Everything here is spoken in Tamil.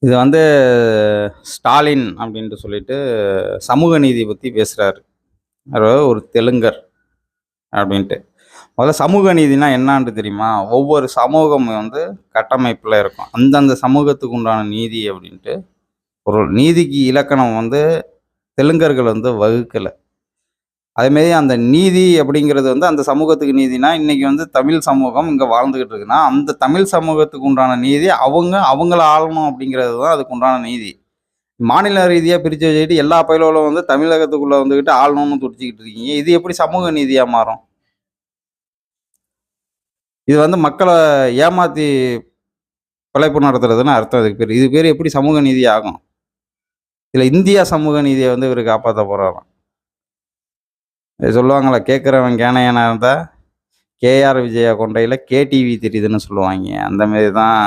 இது வந்து ஸ்டாலின் அப்படின்ட்டு சொல்லிட்டு சமூக நீதி பத்தி பேசுறாரு. அதாவது ஒரு தெலுங்கர் அப்படின்ட்டு. முதல்ல சமூக நீதினா என்னான்ட்டு தெரியுமா? ஒவ்வொரு சமூகம் வந்து கட்டமைப்புல இருக்கும். அந்தந்த சமூகத்துக்கு உண்டான நீதி அப்படின்ட்டு பொருள். நீதிக்கு இலக்கணம் வந்து தெலுங்கர்கள் வந்து வகுக்கல. அதேமாரி அந்த நீதி அப்படிங்கிறது வந்து அந்த சமூகத்துக்கு நீதினா, இன்னைக்கு வந்து தமிழ் சமூகம் இங்க வாழ்ந்துகிட்டு இருக்குன்னா, அந்த தமிழ் சமூகத்துக்கு உண்டான நீதி அவங்கள ஆளணும் அப்படிங்கிறது தான் அதுக்கு உண்டான நீதி. மாநில ரீதியா பிரிச்சு வச்சுக்கிட்டு எல்லா பயலுவலும் வந்து தமிழகத்துக்குள்ள வந்துகிட்டு ஆளணும்னு துடிச்சுக்கிட்டு இருக்கீங்க. இது எப்படி சமூக நீதியா மாறும்? இது வந்து மக்கள ஏமாத்தி பிழைப்பு நடத்துறதுன்னு அர்த்தம் இதுக்கு பேரு. இது பேரு எப்படி சமூக நீதி ஆகும்? இதுல இந்தியா சமூக நீதிய வந்து இவரு காப்பாத்த போறாராம். இது சொல்லுவாங்கல்ல, கேட்கிறவன் கேனையனா இருந்தா, கேஆர் விஜயா கொண்டையில கேடிவி தெரியுதுன்னு சொல்லுவாய்ங்க. அந்த மாரி தான்